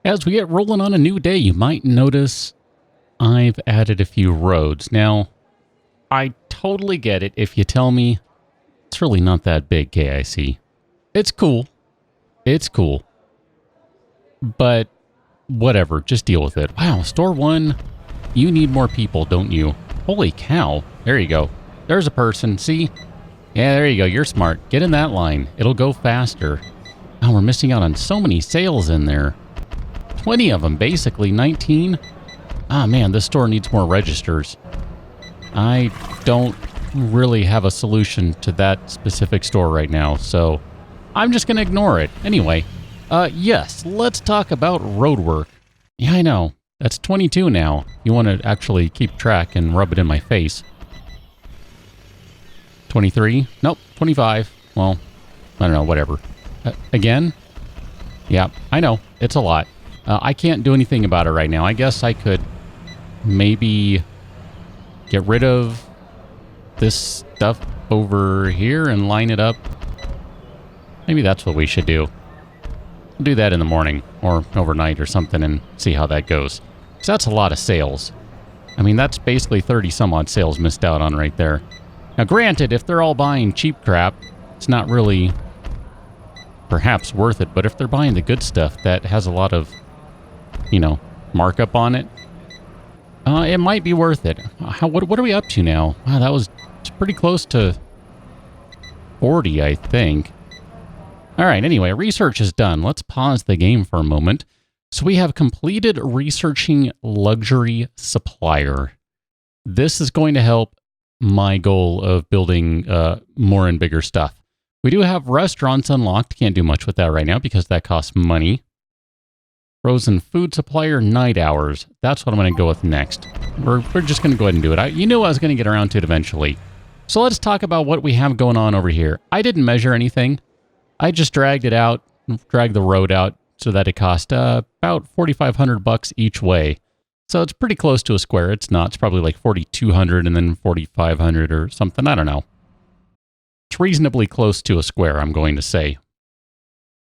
As we get rolling on a new day, you might notice I've added a few roads. Now, I totally get it if you tell me it's really not that big, KIC. It's cool. It's cool. But whatever, just deal with it. Wow, store one, you need more people, don't you? Holy cow. There you go. There's a person. See? Yeah, there you go. You're smart. Get in that line. It'll go faster. Oh, we're missing out on so many sales in there. 20 of them, basically. 19. Ah, man, this store needs more registers. I don't really have a solution to that specific store right now, so I'm just going to ignore it. Anyway, yes, let's talk about road work. Yeah, I know. That's 22 now. You want to actually keep track and rub it in my face. 23? Nope, 25. Well, I don't know, whatever. Again? Yeah, I know. It's a lot. I can't do anything about it right now. I guess I could maybe get rid of this stuff over here and line it up. Maybe that's what we should do. We'll do that in the morning or overnight or something and see how that goes. Because that's a lot of sales. I mean, that's basically 30 some odd sales missed out on right there. Now, granted, if they're all buying cheap crap, it's not really perhaps worth it. But if they're buying the good stuff that has a lot of, you know, markup on it, it might be worth it. What are we up to now? Wow, that was pretty close to 40, I think. All right, anyway, research is done. Let's pause the game for a moment. So we have completed researching luxury supplier. This is going to help my goal of building more and bigger stuff. We do have restaurants unlocked. Can't do much with that right now because that costs money. Frozen food supplier, night hours. That's what I'm going to go with next. We're just going to go ahead and do it. You knew I was going to get around to it eventually. So let's talk about what we have going on over here. I didn't measure anything. I just dragged it out, dragged the road out so that it cost about $4,500 each way. So it's pretty close to a square. It's not. It's probably like 4,200 and then 4,500 or something. I don't know. It's reasonably close to a square, I'm going to say.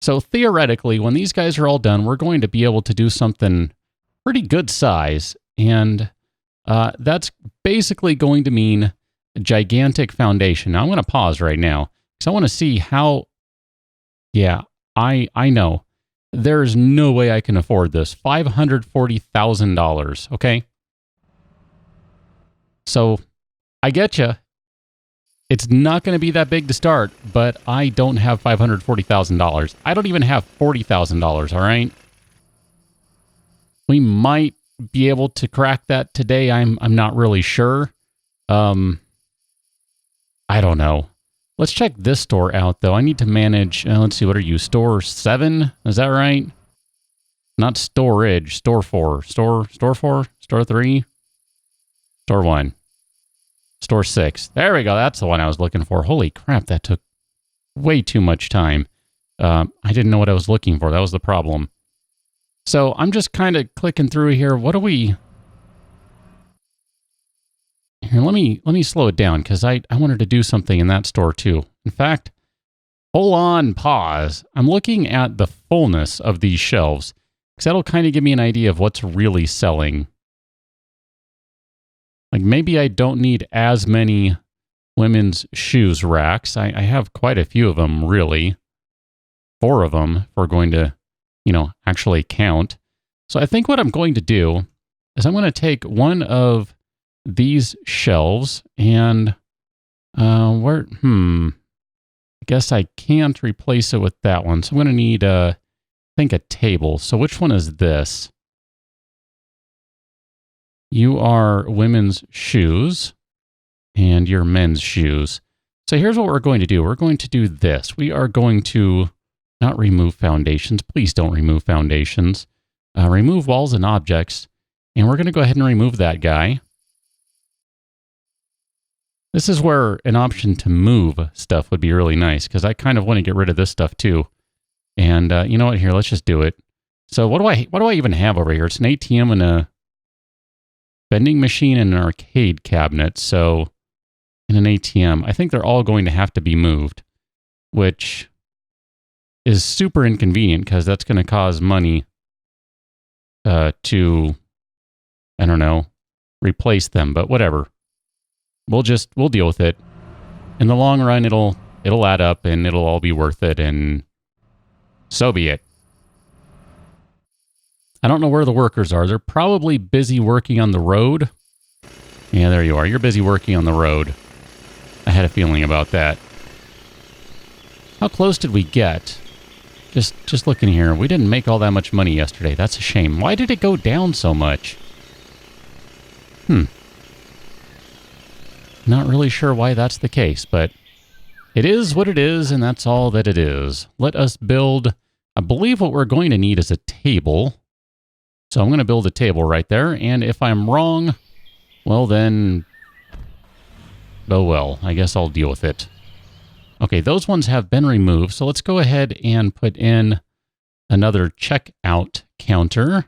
So theoretically, when these guys are all done, we're going to be able to do something pretty good size. And that's basically going to mean a gigantic foundation. Now, I'm going to pause right now because I want to see how... Yeah, I know. There's no way I can afford this. $540,000, okay? So, I get you. It's not going to be that big to start, but I don't have $540,000. I don't even have $40,000, all right? We might be able to crack that today. I'm not really sure. I don't know. Let's check this store out, though. I need to manage... let's see, what are you? Store 7? Is that right? Not storage. Store 4. Store 4? Store 3? Store 1. Store 6. There we go. That's the one I was looking for. Holy crap, that took way too much time. I didn't know what I was looking for. That was the problem. So I'm just kind of clicking through here. What do we... Here, let me slow it down because I wanted to do something in that store too. In fact, hold on, pause. I'm looking at the fullness of these shelves because that'll kind of give me an idea of what's really selling. Like maybe I don't need as many women's shoes racks. I have quite a few of them, really. 4 of them if we're going to, actually count. So I think what I'm going to do is I'm going to take one of these shelves and I guess I can't replace it with that one. So I'm going to need I think a table. So which one is this? You are women's shoes and you're men's shoes. So here's what we're going to do. We're going to do this. We are going to not remove foundations. Please don't remove foundations. Remove walls and objects. And we're going to go ahead and remove that guy. This is where an option to move stuff would be really nice because I kind of want to get rid of this stuff too. And you know what? Here, let's just do it. So what do I even have over here? It's an ATM and a vending machine and an arcade cabinet. So in an ATM, I think they're all going to have to be moved, which is super inconvenient because that's going to cause money to, I don't know, replace them, but whatever. We'll deal with it. In the long run, it'll add up and it'll all be worth it, and so be it. I don't know where the workers are. They're probably busy working on the road. Yeah, there you are. You're busy working on the road. I had a feeling about that. How close did we get? Just looking here. We didn't make all that much money yesterday. That's a shame. Why did it go down so much? Not really sure why that's the case, but it is what it is, and that's all that it is. Let us build... I believe what we're going to need is a table. So I'm going to build a table right there, and if I'm wrong, well then... oh well, I guess I'll deal with it. Okay, those ones have been removed, so let's go ahead and put in another checkout counter. I'm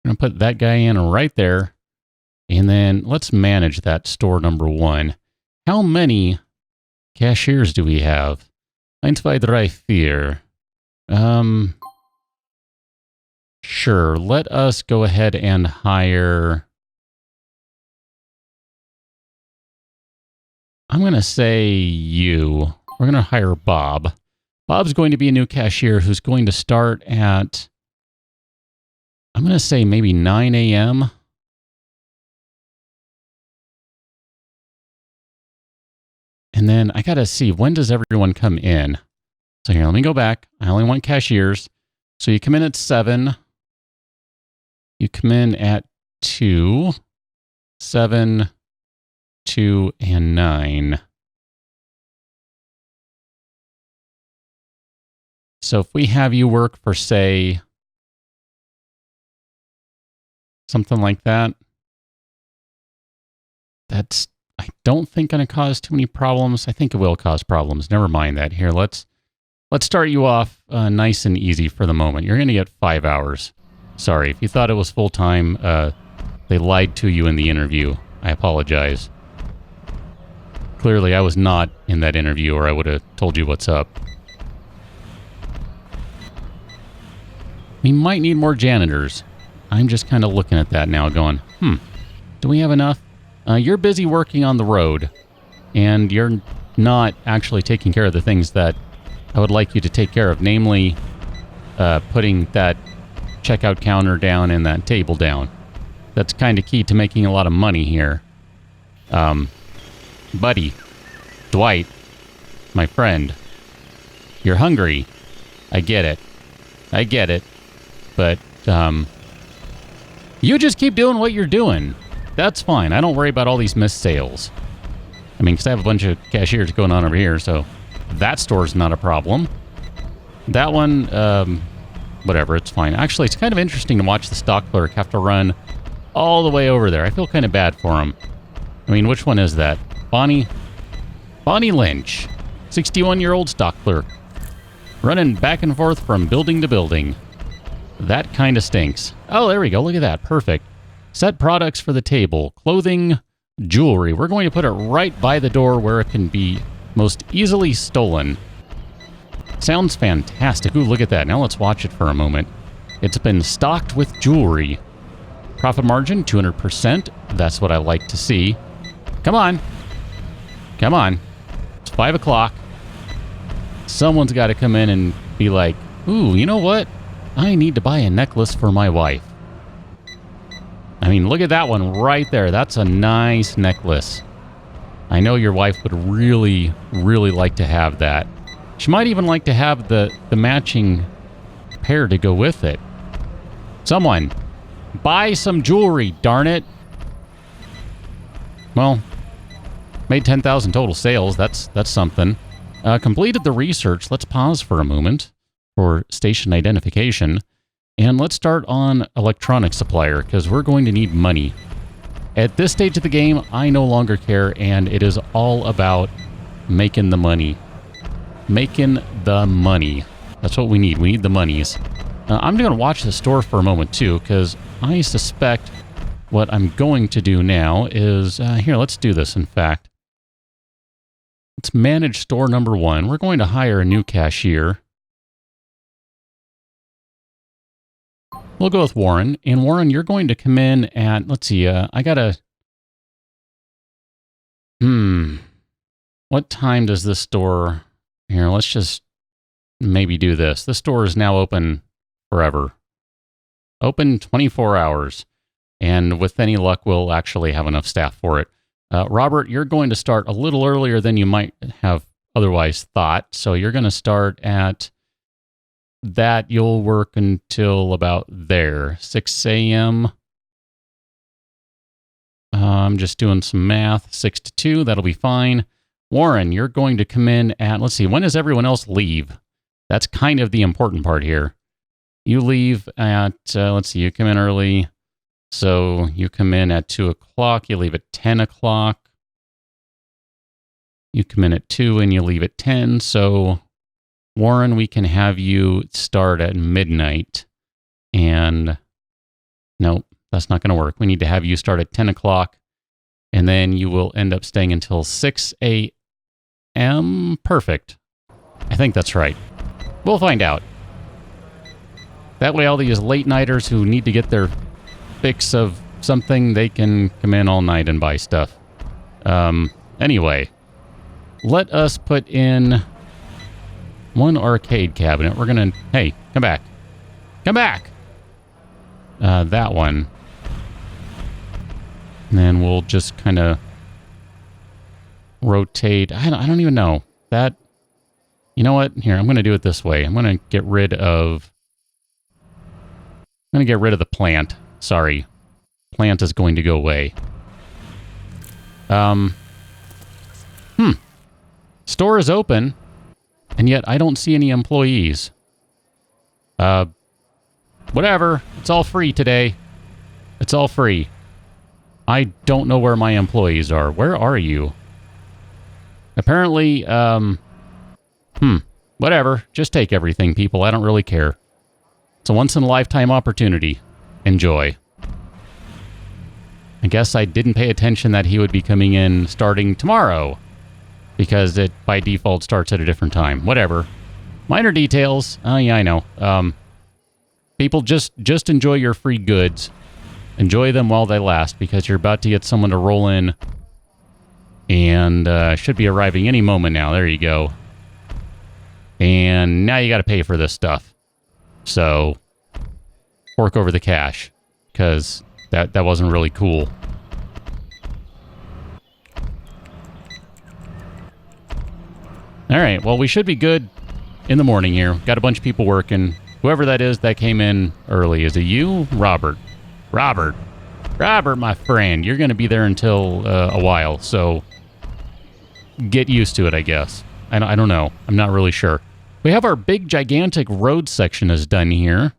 going to put that guy in right there. And then let's manage that store number 1. How many cashiers do we have? 1, 2, 3, 4. Sure, let us go ahead and hire... I'm going to say you. We're going to hire Bob. Bob's going to be a new cashier who's going to start at... I'm going to say maybe 9 a.m. And then I got to see, when does everyone come in? So here, let me go back. I only want cashiers. So you come in at 7. You come in at 2, 7, 2, and 9. So if we have you work for, say, something like that, that's, I don't think, going to cause too many problems. I think it will cause problems. Never mind that. Here, let's start you off nice and easy for the moment. You're going to get 5 hours. Sorry, if you thought it was full-time, they lied to you in the interview. I apologize. Clearly, I was not in that interview, or I would have told you what's up. We might need more janitors. I'm just kind of looking at that now going, do we have enough? You're busy working on the road, and you're not actually taking care of the things that I would like you to take care of, namely putting that checkout counter down and that table down. That's kind of key to making a lot of money here. Buddy, Dwight, my friend, you're hungry. I get it. But you just keep doing what you're doing. That's fine. I don't worry about all these missed sales. I mean, because I have a bunch of cashiers going on over here, so that store's not a problem. That one, whatever, it's fine. Actually, it's kind of interesting to watch the stock clerk have to run all the way over there. I feel kind of bad for him. I mean, which one is that? Bonnie Lynch, 61-year-old stock clerk, running back and forth from building to building. That kind of stinks. Oh, there we go. Look at that. Perfect. Set products for the table. Clothing, jewelry. We're going to put it right by the door where it can be most easily stolen. Sounds fantastic. Ooh, look at that. Now let's watch it for a moment. It's been stocked with jewelry. Profit margin, 200%. That's what I like to see. Come on. Come on. It's 5 o'clock. Someone's got to come in and be like, ooh, you know what? I need to buy a necklace for my wife. I mean, look at that one right there. That's a nice necklace. I know your wife would really, really like to have that. She might even like to have the matching pair to go with it. Someone, buy some jewelry, darn it. Well, made 10,000 total sales. That's something. Completed the research. Let's pause for a moment for station identification. And let's start on electronic supplier, because we're going to need money. At this stage of the game, I no longer care, and it is all about making the money. Making the money. That's what we need. We need the monies. I'm going to watch the store for a moment, too, because I suspect what I'm going to do now is... here, let's do this, in fact. Let's manage store number 1. We're going to hire a new cashier. We'll go with Warren. And Warren, you're going to come in at, let's see, I gotta, what time does this store, here, let's just maybe do this. This store is now open forever. Open 24 hours. And with any luck, we'll actually have enough staff for it. Robert, you're going to start a little earlier than you might have otherwise thought. So you're going to start at that. You'll work until about there, 6 a.m. I'm just doing some math, 6 to 2. That'll be fine. Warren, you're going to come in at, let's see, when does everyone else leave? That's kind of the important part here. You leave at, let's see, you come in early. So you come in at 2 o'clock, you leave at 10 o'clock. You come in at 2 and you leave at 10. So Warren, we can have you start at midnight. And nope, that's not going to work. We need to have you start at 10 o'clock. And then you will end up staying until 6 a.m. Perfect. I think that's right. We'll find out. That way all these late-nighters who need to get their fix of something, they can come in all night and buy stuff. Anyway, let us put in one arcade cabinet. We're gonna, hey, come back. Come back! That one. And then we'll just kind of rotate. I don't even know. That, you know what? Here, I'm going to do it this way. I'm going to get rid of the plant. Sorry. Plant is going to go away. Store is open, and yet I don't see any employees. Whatever. It's all free today. It's all free. I don't know where my employees are. Where are you? Apparently, whatever. Just take everything, people. I don't really care. It's a once-in-a-lifetime opportunity. Enjoy. I guess I didn't pay attention that he would be coming in starting tomorrow, because it, by default, starts at a different time. Whatever. Minor details. Oh, yeah, I know. People, just enjoy your free goods. Enjoy them while they last, because you're about to get someone to roll in, and should be arriving any moment now. There you go. And now you got to pay for this stuff. So, fork over the cash, because that wasn't really cool. All right, well, we should be good in the morning here. Got a bunch of people working. Whoever that is that came in early. Is it you? Robert, my friend. You're going to be there until a while, so get used to it, I guess. I don't know. I'm not really sure. We have our big, gigantic road section is done here.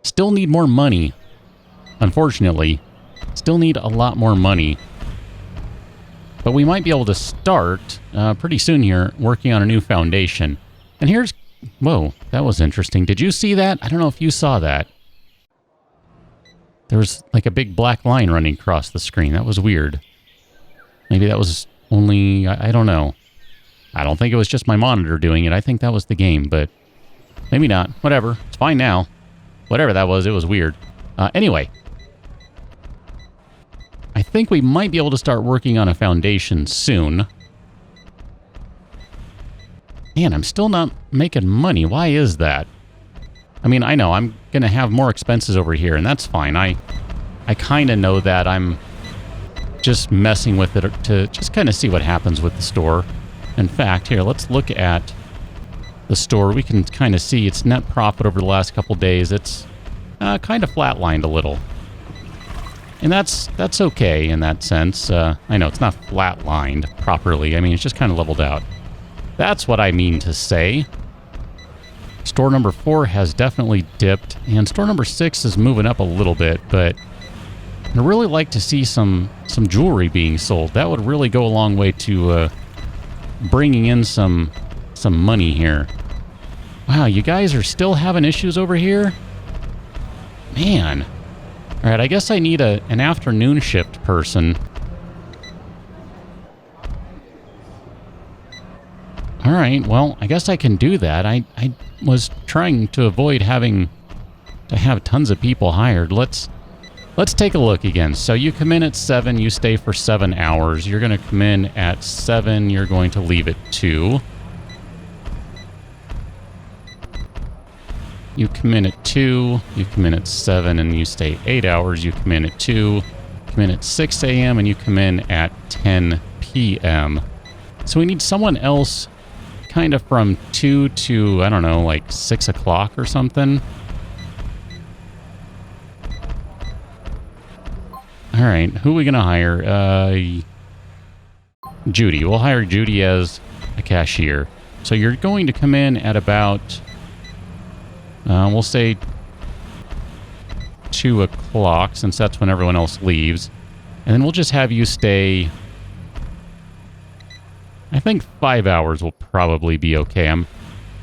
Still need more money. Unfortunately, still need a lot more money. But we might be able to start pretty soon here working on a new foundation. And here's... Whoa, that was interesting. Did you see that? I don't know if you saw that. There was like a big black line running across the screen. That was weird. Maybe that was only... I don't know. I don't think it was just my monitor doing it. I think that was the game, but maybe not. Whatever. It's fine now. Whatever that was, it was weird. Anyway. I think we might be able to start working on a foundation soon. Man, I'm still not making money. Why is that? I mean, I know I'm going to have more expenses over here, and that's fine. I kind of know that. I'm just messing with it to just kind of see what happens with the store. In fact, here, let's look at the store. We can kind of see its net profit over the last couple days. It's kind of flatlined a little. And that's okay in that sense. I know it's not flatlined properly. I mean, it's just kind of leveled out. That's what I mean to say. Store number 4 has definitely dipped, and store number 6 is moving up a little bit, but I'd really like to see some jewelry being sold. That would really go a long way to bringing in some money here. Wow, you guys are still having issues over here? Man. All right, I guess I need an afternoon shift person. All right, well, I guess I can do that. I was trying to avoid having to have tons of people hired. Let's take a look again. So you come in at 7, you stay for 7 hours. You're going to come in at 7, you're going to leave at 2. You come in at 2, you come in at 7, and you stay 8 hours. You come in at 2, come in at 6 a.m., and you come in at 10 p.m. So we need someone else kind of from 2 to, I don't know, like 6 o'clock or something. All right, who are we going to hire? Judy. We'll hire Judy as a cashier. So you're going to come in at about, we'll say 2 o'clock, since that's when everyone else leaves. And then we'll just have you stay, I think 5 hours will probably be okay. I'm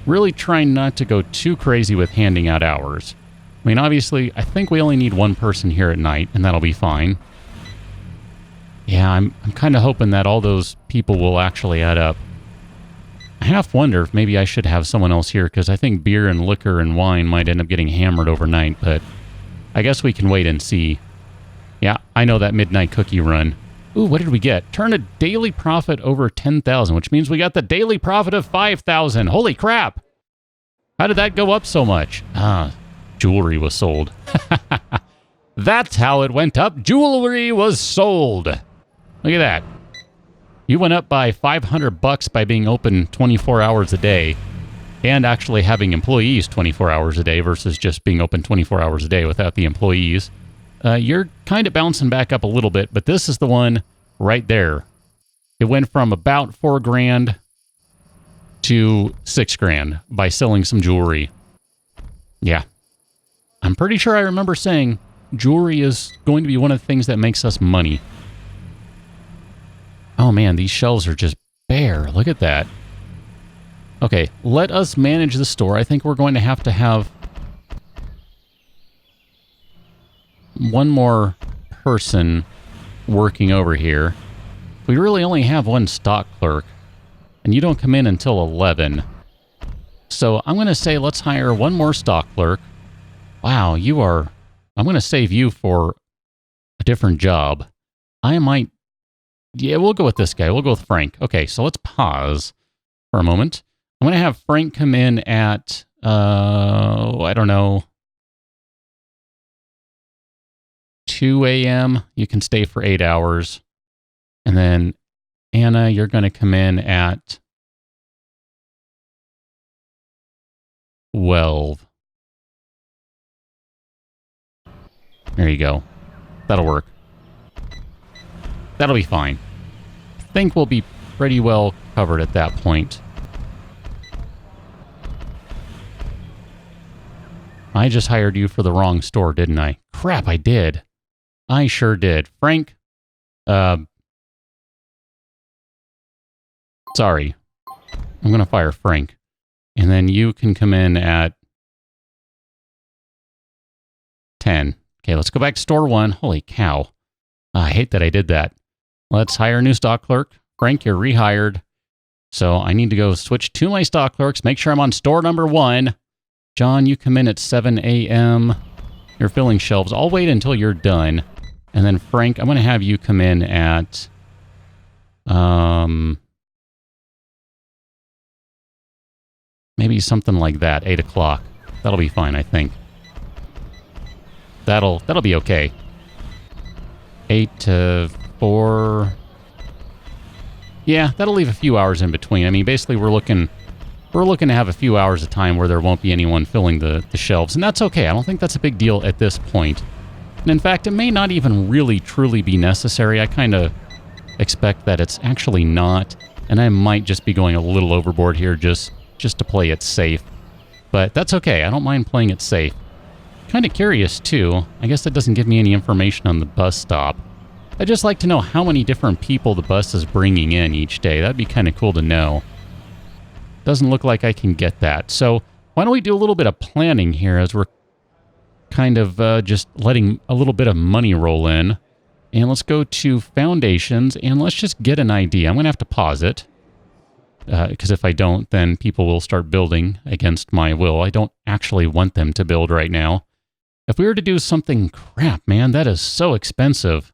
really trying not to go too crazy with handing out hours. I mean, obviously, I think we only need one person here at night, and that'll be fine. Yeah, I'm kind of hoping that all those people will actually add up. I half wonder if maybe I should have someone else here, because I think beer and liquor and wine might end up getting hammered overnight, but I guess we can wait and see. Yeah, I know that midnight cookie run. Ooh, what did we get? Turn a daily profit over 10,000, which means we got the daily profit of 5,000. Holy crap! How did that go up so much? Jewelry was sold. That's how it went up. Jewelry was sold. Look at that. You went up by $500 by being open 24 hours a day and actually having employees 24 hours a day versus just being open 24 hours a day without the employees. You're kind of bouncing back up a little bit, but this is the one right there. It went from about $4,000 to $6,000 by selling some jewelry. Yeah. I'm pretty sure I remember saying jewelry is going to be one of the things that makes us money. Oh man, these shelves are just bare. Look at that. Okay, let us manage the store. I think we're going to have one more person working over here. We really only have one stock clerk, and you don't come in until 11. So I'm going to say let's hire one more stock clerk. Wow, you are... I'm going to save you for a different job. I might... Yeah, we'll go with this guy. We'll go with Frank. Okay, so let's pause for a moment. I'm going to have Frank come in at, I don't know, 2 a.m. You can stay for 8 hours. And then, Anna, you're going to come in at 12. There you go. That'll work. That'll be fine. I think we'll be pretty well covered at that point. I just hired you for the wrong store, didn't I? Crap, I did. I sure did. Frank, sorry. I'm going to fire Frank. And then you can come in at 10. Okay, let's go back to store 1. Holy cow. I hate that I did that. Let's hire a new stock clerk. Frank, you're rehired. So I need to go switch to my stock clerks. Make sure I'm on store number 1. John, you come in at 7 a.m. You're filling shelves. I'll wait until you're done. And then Frank, I'm going to have you come in at... maybe something like that, 8 o'clock. That'll be fine, I think. That'll be okay. 8 to 4. Yeah, that'll leave a few hours in between. I mean, basically, we're looking to have a few hours of time where there won't be anyone filling the shelves, and that's okay. I don't think that's a big deal at this point. And in fact, it may not even really truly be necessary. I kind of expect that it's actually not, and I might just be going a little overboard here just to play it safe. But that's okay. I don't mind playing it safe. Kind of curious, too. I guess that doesn't give me any information on the bus stop. I'd just like to know how many different people the bus is bringing in each day. That'd be kind of cool to know. Doesn't look like I can get that. So why don't we do a little bit of planning here as we're kind of just letting a little bit of money roll in. And let's go to foundations and let's just get an idea. I'm going to have to pause it because if I don't, then people will start building against my will. I don't actually want them to build right now. If we were to do something, crap, man, that is so expensive.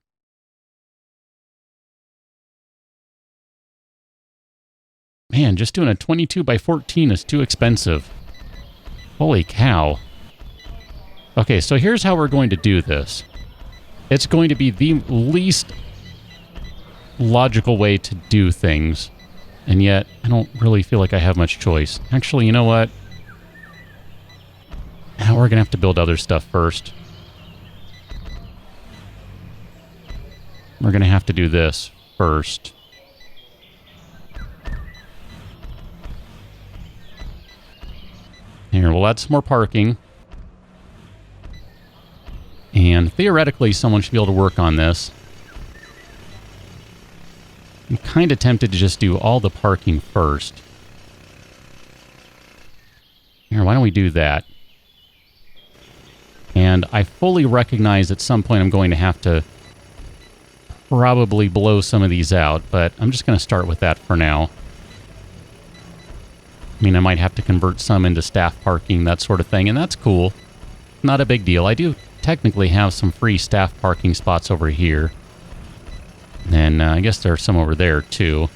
Man, just doing a 22 by 14 is too expensive. Holy cow. Okay, so here's how we're going to do this. It's going to be the least logical way to do things. And yet, I don't really feel like I have much choice. Actually, you know what? We're going to have to build other stuff first. We're going to have to do this first. Here, we'll add some more parking. And theoretically, someone should be able to work on this. I'm kind of tempted to just do all the parking first. Here, why don't we do that? And I fully recognize at some point I'm going to have to probably blow some of these out, but I'm just going to start with that for now. I mean, I might have to convert some into staff parking, that sort of thing, and that's cool. Not a big deal. I do technically have some free staff parking spots over here. And I guess there are some over there, too.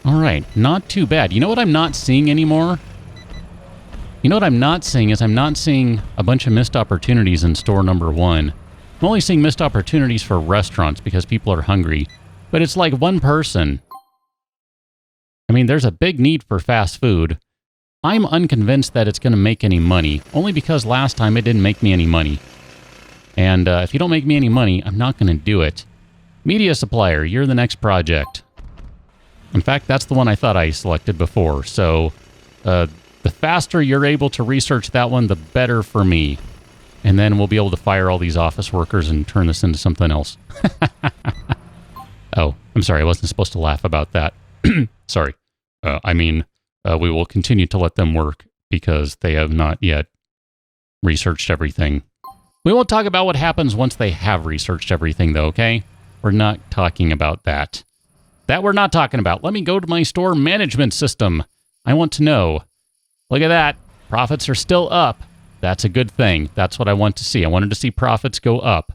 All right, not too bad. You know what I'm not seeing anymore? You know what I'm not seeing is I'm not seeing a bunch of missed opportunities in store number 1. I'm only seeing missed opportunities for restaurants because people are hungry. But it's like one person. I mean, there's a big need for fast food. I'm unconvinced that it's going to make any money, only because last time it didn't make me any money. And if you don't make me any money, I'm not going to do it. Media supplier, you're the next project. In fact, that's the one I thought I selected before. So the faster you're able to research that one, the better for me. And then we'll be able to fire all these office workers and turn this into something else. Oh, I'm sorry. I wasn't supposed to laugh about that. Sorry. We will continue to let them work because they have not yet researched everything. We won't talk about what happens once they have researched everything, though, okay? We're not talking about that. That we're not talking about. Let me go to my store management system. I want to know. Look at that. Profits are still up. That's a good thing. That's what I want to see. I wanted to see profits go up.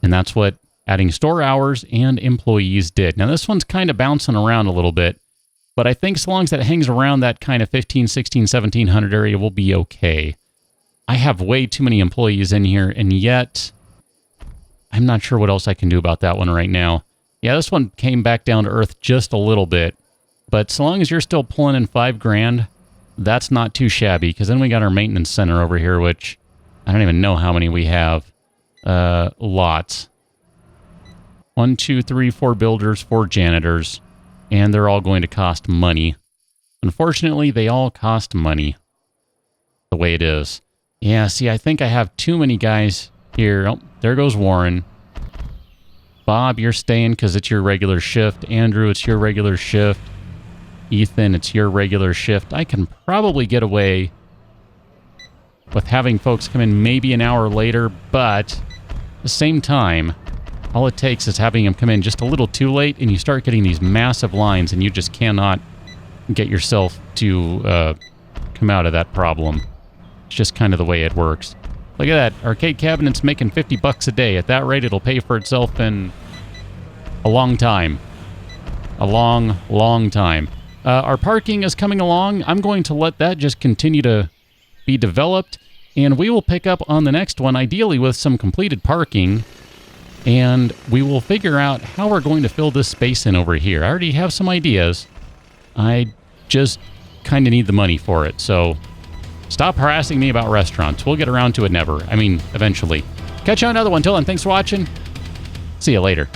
And that's what adding store hours and employees did. Now, this one's kind of bouncing around a little bit. But I think so long as that hangs around that kind of 15, 16, 1700 area, we'll be okay. I have way too many employees in here, and yet I'm not sure what else I can do about that one right now. Yeah, this one came back down to earth just a little bit. But so long as you're still pulling in $5,000, that's not too shabby, because then we got our maintenance center over here, which I don't even know how many we have. Lots. 1, 2, 3, 4 builders, 4 janitors. And they're all going to cost money. Unfortunately, they all cost money. The way it is. Yeah, see, I think I have too many guys here. Oh, there goes Warren. Bob, you're staying because it's your regular shift. Andrew, it's your regular shift. Ethan, it's your regular shift. I can probably get away with having folks come in maybe an hour later, but at the same time, all it takes is having them come in just a little too late, and you start getting these massive lines, and you just cannot get yourself to come out of that problem. It's just kind of the way it works. Look at that. Arcade cabinet's making $50 a day. At that rate, it'll pay for itself in a long time. A long, long time. Our parking is coming along. I'm going to let that just continue to be developed, and we will pick up on the next one, ideally with some completed parking, and we will figure out how we're going to fill this space in over here. I already have some ideas. I just kind of need the money for it, so stop harassing me about restaurants. We'll get around to it eventually. Catch you on another one. Till then, thanks for watching. See you later.